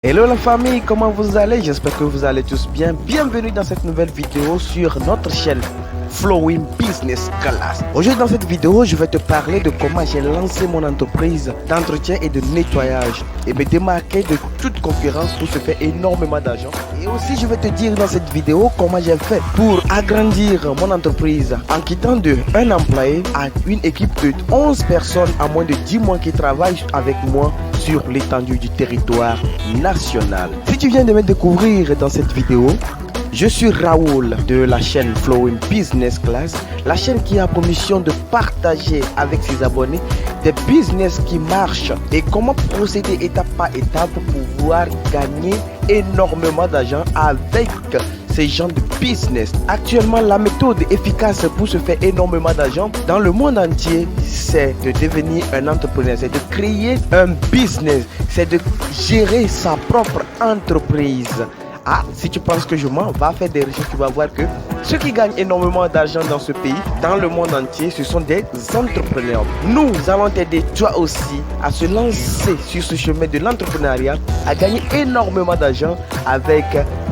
Hello la famille, comment vous allez? J'espère que vous allez tous bien. Bienvenue dans cette nouvelle vidéo sur notre chaîne Flowing Business Class. Aujourd'hui dans cette vidéo, je vais te parler de comment j'ai lancé mon entreprise d'entretien et de nettoyage et me démarquer de toute concurrence pour se faire énormément d'argent. Et aussi je vais te dire dans cette vidéo comment j'ai fait pour agrandir mon entreprise en quittant de un employé à une équipe de 11 personnes en moins de 10 mois qui travaillent avec moi sur l'étendue du territoire national. Si tu viens de me découvrir dans cette vidéo, je suis Raoul de la chaîne Flowing Business Class, la chaîne qui a pour mission de partager avec ses abonnés des business qui marchent et comment procéder étape par étape pour pouvoir gagner énormément d'argent avec ces genres de business. Actuellement, la méthode efficace pour se faire énormément d'argent dans le monde entier, c'est de devenir un entrepreneur, c'est de créer un business, c'est de gérer sa propre entreprise. Ah, si tu penses que je mens, va faire des recherches, tu vas voir que ceux qui gagnent énormément d'argent dans ce pays, dans le monde entier, ce sont des entrepreneurs. Nous allons t'aider toi aussi à se lancer sur ce chemin de l'entrepreneuriat, à gagner énormément d'argent avec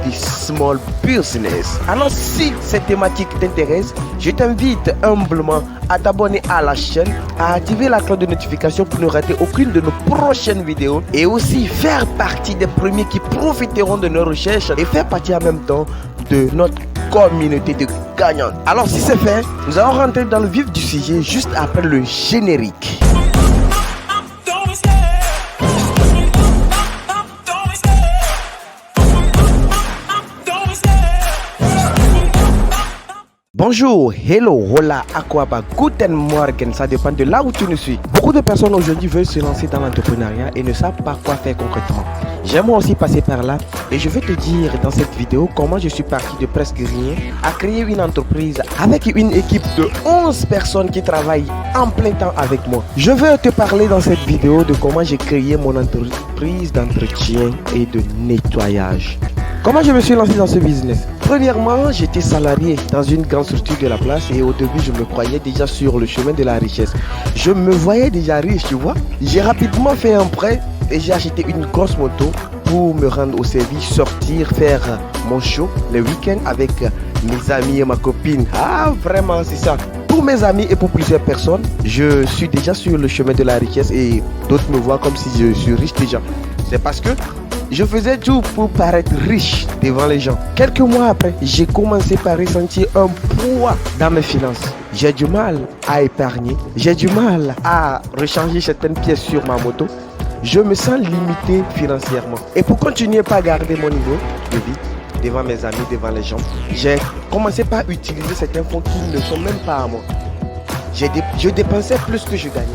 des small business. Alors si cette thématique t'intéresse, je t'invite humblement à t'abonner à la chaîne, à activer la cloche de notification pour ne rater aucune de nos prochaines vidéos et aussi faire partie des premiers qui profiteront de nos recherches et faire partie en même temps de notre communauté de gagnants. Alors si c'est fait, nous allons rentrer dans le vif du sujet juste après le générique. Bonjour, hello, hola, aquaba, guten morgen, ça dépend de là où tu nous suis. Beaucoup de personnes aujourd'hui veulent se lancer dans l'entrepreneuriat et ne savent pas quoi faire concrètement. J'aimerais aussi passer par là et je vais te dire dans cette vidéo comment je suis parti de presque rien à créer une entreprise avec une équipe de 11 personnes qui travaillent en plein temps avec moi. Je vais te parler dans cette vidéo de comment j'ai créé mon entreprise d'entretien et de nettoyage. Comment je me suis lancé dans ce business? Premièrement, j'étais salarié dans une grande structure de la place et au début, je me croyais déjà sur le chemin de la richesse. Je me voyais déjà riche, tu vois. J'ai rapidement fait un prêt et j'ai acheté une grosse moto pour me rendre au service, sortir, faire mon show le week-end avec mes amis et ma copine. Ah, vraiment, c'est ça. Pour mes amis et pour plusieurs personnes, je suis déjà sur le chemin de la richesse et d'autres me voient comme si je suis riche déjà. C'est parce que je faisais tout pour paraître riche devant les gens. Quelques mois après, j'ai commencé par ressentir un poids dans mes finances. J'ai du mal à épargner. J'ai du mal à rechanger certaines pièces sur ma moto. Je me sens limité financièrement. Et pour continuer à garder mon niveau de vie devant mes amis, devant les gens, j'ai commencé par utiliser certains fonds qui ne sont même pas à moi. Je dépensais plus que je gagnais.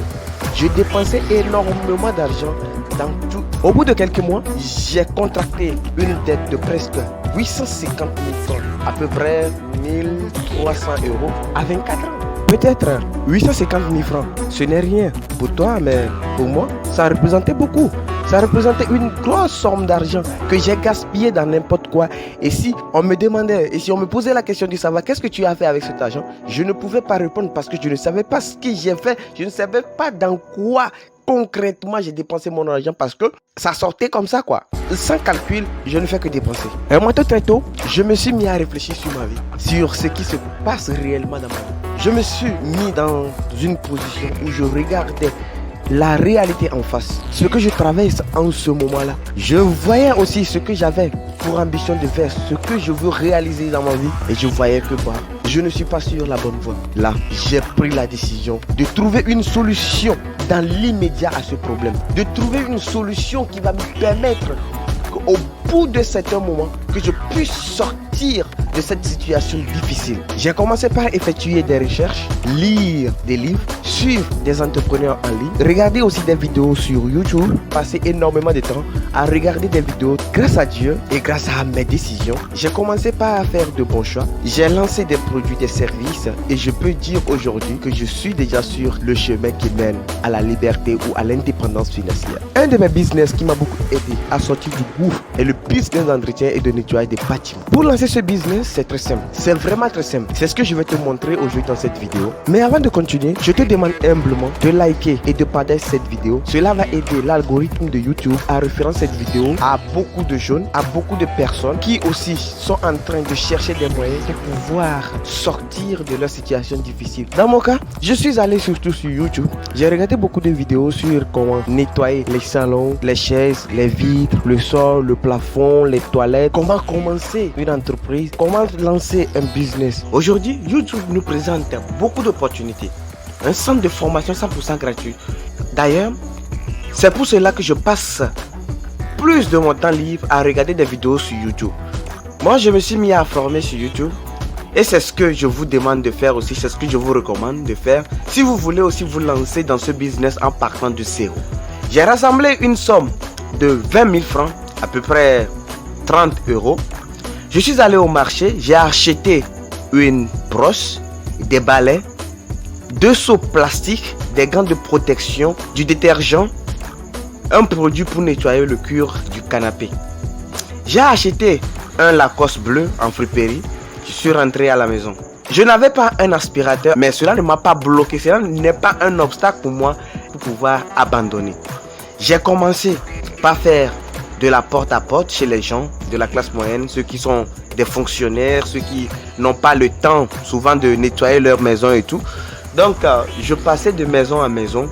Je dépensais énormément d'argent dans tout. Au bout de quelques mois, j'ai contracté une dette de presque 850 000 francs, à peu près 1300 euros à 24 ans. Peut-être 850 000 francs, ce n'est rien pour toi, mais pour moi, ça représentait beaucoup. Ça représentait une grosse somme d'argent que j'ai gaspillé dans n'importe quoi. Et si on me demandait, et si on me posait la question de savoir qu'est-ce que tu as fait avec cet argent, je ne pouvais pas répondre parce que je ne savais pas ce que j'ai fait. Je ne savais pas dans quoi concrètement j'ai dépensé mon argent parce que ça sortait comme ça quoi. Sans calcul, je ne fais que dépenser. Et moi très tôt, je me suis mis à réfléchir sur ma vie, sur ce qui se passe réellement dans ma vie. Je me suis mis dans une position où je regardais la réalité en face, ce que je traverse en ce moment-là. Je voyais aussi ce que j'avais pour ambition de faire, ce que je veux réaliser dans ma vie. Et je voyais que je ne suis pas sur la bonne voie. Là, j'ai pris la décision de trouver une solution dans l'immédiat à ce problème. De trouver une solution qui va me permettre qu'au bout de certains moments, que je puisse sortir de cette situation difficile. J'ai commencé par effectuer des recherches, lire des livres, suivre des entrepreneurs en ligne, regarder aussi des vidéos sur YouTube, passer énormément de temps à regarder des vidéos. Grâce à Dieu et grâce à mes décisions, j'ai commencé par faire de bons choix. J'ai lancé des produits, des services et je peux dire aujourd'hui que je suis déjà sur le chemin qui mène à la liberté ou à l'indépendance financière. Un de mes business qui m'a beaucoup aidé à sortir du gouffre est le business d'entretien et de nettoyage des bâtiments. Pour lancer ce business, business, c'est très simple. C'est vraiment très simple. C'est ce que je vais te montrer aujourd'hui dans cette vidéo. Mais avant de continuer, je te demande humblement de liker et de partager cette vidéo. Cela va aider l'algorithme de YouTube à référencer cette vidéo à beaucoup de jeunes, à beaucoup de personnes qui aussi sont en train de chercher des moyens pour pouvoir sortir de leur situation difficile. Dans mon cas, je suis allé surtout sur YouTube. J'ai regardé beaucoup de vidéos sur comment nettoyer les salons, les chaises, les vitres, le sol, le plafond, les toilettes, comment commencer une entreprise, comment lancer un business. Aujourd'hui, YouTube nous présente beaucoup d'opportunités. Un centre de formation 100% gratuit. D'ailleurs, c'est pour cela que je passe plus de mon temps libre à regarder des vidéos sur YouTube. Moi, je me suis mis à former sur YouTube. Et c'est ce que je vous demande de faire aussi, c'est ce que je vous recommande de faire si vous voulez aussi vous lancer dans ce business en partant de zéro. J'ai rassemblé une somme de 20 000 francs, à peu près 30 euros. Je suis allé au marché, j'ai acheté une brosse, des balais, 2 seaux plastiques, des gants de protection, du détergent, un produit pour nettoyer le cuir du canapé. J'ai acheté un Lacoste bleu en friperie. Je suis rentré à la maison. Je n'avais pas un aspirateur, mais cela ne m'a pas bloqué. Cela n'est pas un obstacle pour moi pour pouvoir abandonner. J'ai commencé par faire de la porte-à-porte chez les gens de la classe moyenne, ceux qui sont des fonctionnaires, ceux qui n'ont pas le temps souvent de nettoyer leur maison et tout. Donc, je passais de maison à maison,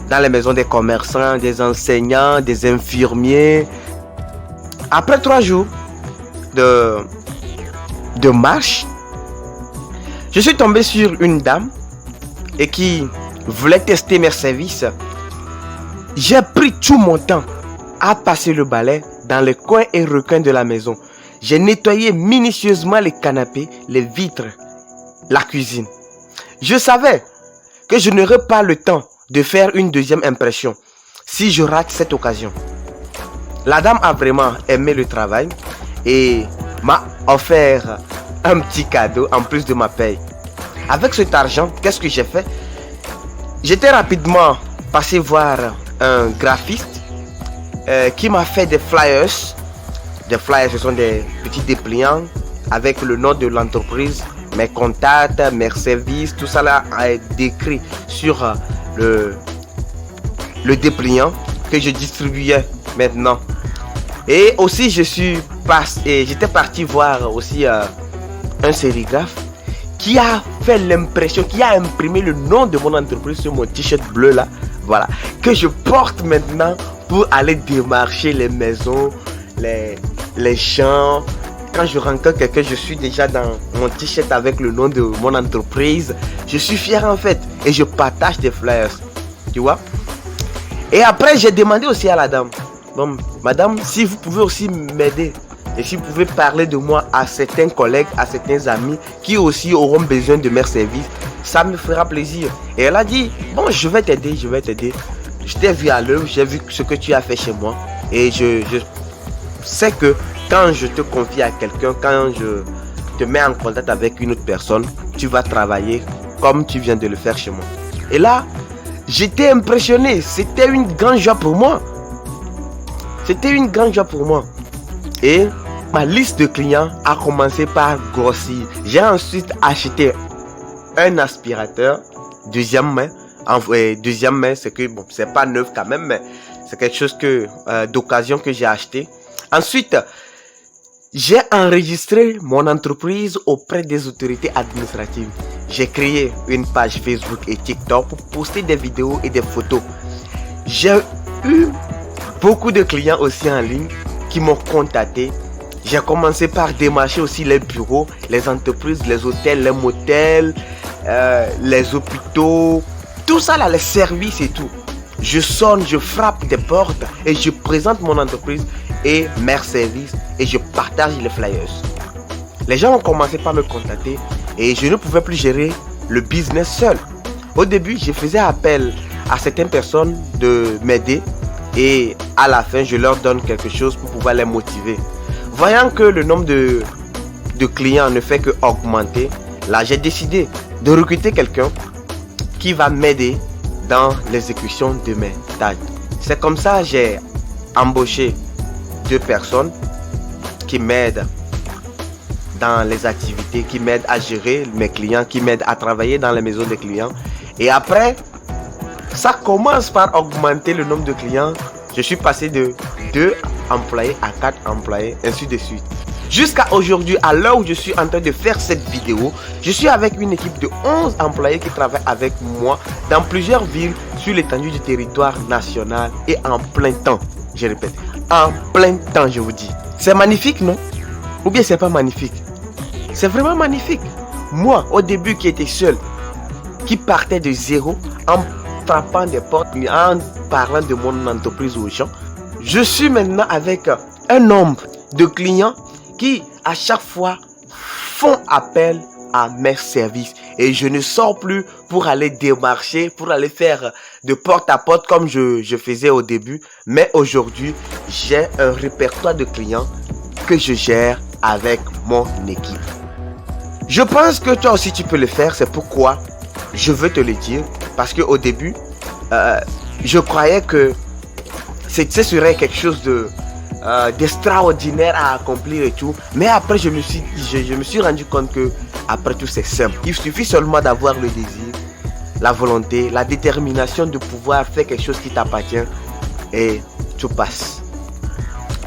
dans les maisons des commerçants, des enseignants, des infirmiers. Après 3 jours de marche, je suis tombé sur une dame et qui voulait tester mes services. J'ai pris tout mon temps à passer le balai dans les coins et recoins de la maison. J'ai nettoyé minutieusement les canapés, les vitres, la cuisine. Je savais que je n'aurais pas le temps de faire une deuxième impression si je rate cette occasion. La dame a vraiment aimé le travail et m'a offert un petit cadeau en plus de ma paye. Avec cet argent, qu'est-ce que j'ai fait? J'étais rapidement passé voir un graphiste qui m'a fait des flyers. Des flyers, ce sont des petits dépliants avec le nom de l'entreprise, mes contacts, mes services, tout ça là est décrit sur le dépliant que je distribuais maintenant. Et aussi j'étais parti voir aussi un sérigraphe qui a fait l'impression, qui a imprimé le nom de mon entreprise sur mon t-shirt bleu là, voilà, que je porte maintenant pour aller démarcher les maisons, les champs. Quand je rencontre quelqu'un, je suis déjà dans mon t-shirt avec le nom de mon entreprise. Je suis fier en fait et je partage des flyers, tu vois. Et après j'ai demandé aussi à la dame, bon madame, si vous pouvez aussi m'aider et si vous pouvez parler de moi à certains collègues, à certains amis qui aussi auront besoin de mes services, ça me fera plaisir. Et elle a dit, bon, je vais t'aider. Je t'ai vu à l'œuvre, j'ai vu ce que tu as fait chez moi. Et je sais que quand je te confie à quelqu'un, quand je te mets en contact avec une autre personne, tu vas travailler comme tu viens de le faire chez moi. Et là, j'étais impressionné. C'était une grande joie pour moi. Et ma liste de clients a commencé par grossir. J'ai ensuite acheté un aspirateur deuxième main. Deuxième main, c'est que bon, c'est pas neuf quand même, mais c'est quelque chose d'occasion que j'ai acheté. Ensuite, j'ai enregistré mon entreprise auprès des autorités administratives. J'ai créé une page Facebook et TikTok pour poster des vidéos et des photos. J'ai eu beaucoup de clients aussi en ligne qui m'ont contacté. J'ai commencé par démarcher aussi les bureaux, les entreprises, les hôtels, les motels, les hôpitaux, tout ça là, les services et tout. Je sonne, je frappe des portes et je présente mon entreprise et mes services et je partage les flyers. Les gens ont commencé par me contacter et je ne pouvais plus gérer le business seul. Au début, je faisais appel à certaines personnes de m'aider et à la fin, je leur donne quelque chose pour pouvoir les motiver. Voyant que le nombre de clients ne fait que augmenter, là, j'ai décidé de recruter quelqu'un qui va m'aider dans l'exécution de mes tâches. C'est comme ça que j'ai embauché 2 personnes qui m'aident dans les activités, qui m'aide à gérer mes clients, qui m'aide à travailler dans les maisons des clients. Et après, ça commence par augmenter le nombre de clients. Je suis passé de 2 employés à 4 employés, ainsi de suite. Jusqu'à aujourd'hui, à l'heure où je suis en train de faire cette vidéo, je suis avec une équipe de 11 employés qui travaillent avec moi dans plusieurs villes sur l'étendue du territoire national et en plein temps. Je répète, en plein temps, je vous dis. C'est magnifique, non? Ou bien c'est pas magnifique? C'est vraiment magnifique. Moi, au début, qui était seul, qui partait de zéro, en frappant des portes, en parlant de mon entreprise aux gens, je suis maintenant avec un nombre de clients qui, à chaque fois, font appel à mes services. Et je ne sors plus pour aller démarcher, pour aller faire de porte à porte comme je faisais au début. Mais aujourd'hui, j'ai un répertoire de clients que je gère avec mon équipe. Je pense que toi aussi tu peux le faire. C'est pourquoi je veux te le dire. Parce qu'au début, je croyais que ce serait quelque chose d'extraordinaire à accomplir et tout. Mais après, je me suis rendu compte que après tout, c'est simple. Il suffit seulement d'avoir le désir, la volonté, la détermination de pouvoir faire quelque chose qui t'appartient et tout passe.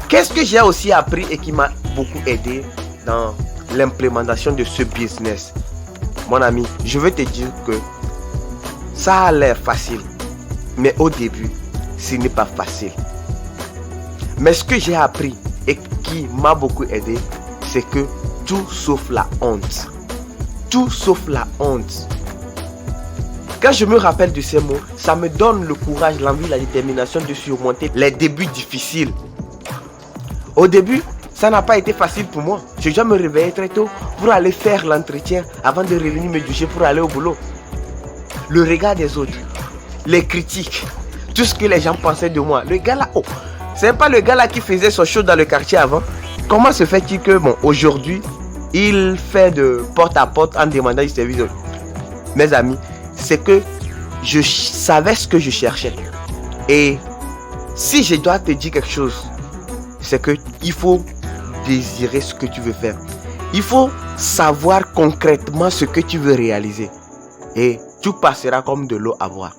Qu'est-ce que j'ai aussi appris et qui m'a beaucoup aidé dans l'implémentation de ce business? Mon ami, je veux te dire que ça a l'air facile, mais au début, ce n'est pas facile. Mais ce que j'ai appris et qui m'a beaucoup aidé, c'est que tout sauf la honte. Tout sauf la honte. Quand je me rappelle de ces mots, ça me donne le courage, l'envie, la détermination de surmonter les débuts difficiles. Au début, ça n'a pas été facile pour moi. Je dois me réveiller très tôt pour aller faire l'entretien avant de revenir me doucher pour aller au boulot. Le regard des autres, les critiques, tout ce que les gens pensaient de moi. Le gars là, oh, c'est pas le gars là qui faisait son show dans le quartier avant. Comment se fait-il que, bon, aujourd'hui, il fait de porte à porte en demandant du service? Mes amis, c'est que je savais ce que je cherchais. Et si je dois te dire quelque chose, c'est que il faut désirer ce que tu veux faire. Il faut savoir concrètement ce que tu veux réaliser. Et tout passera comme de l'eau à boire.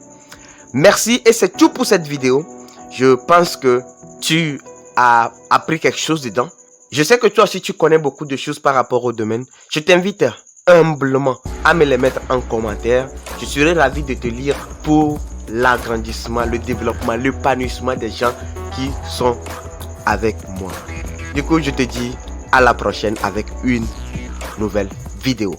Merci et c'est tout pour cette vidéo. Je pense que tu as appris quelque chose dedans. Je sais que toi aussi tu connais beaucoup de choses par rapport au domaine. Je t'invite humblement à me les mettre en commentaire. Je serai ravi de te lire pour l'agrandissement, le développement, l'épanouissement des gens qui sont avec moi. Du coup, je te dis à la prochaine avec une nouvelle vidéo.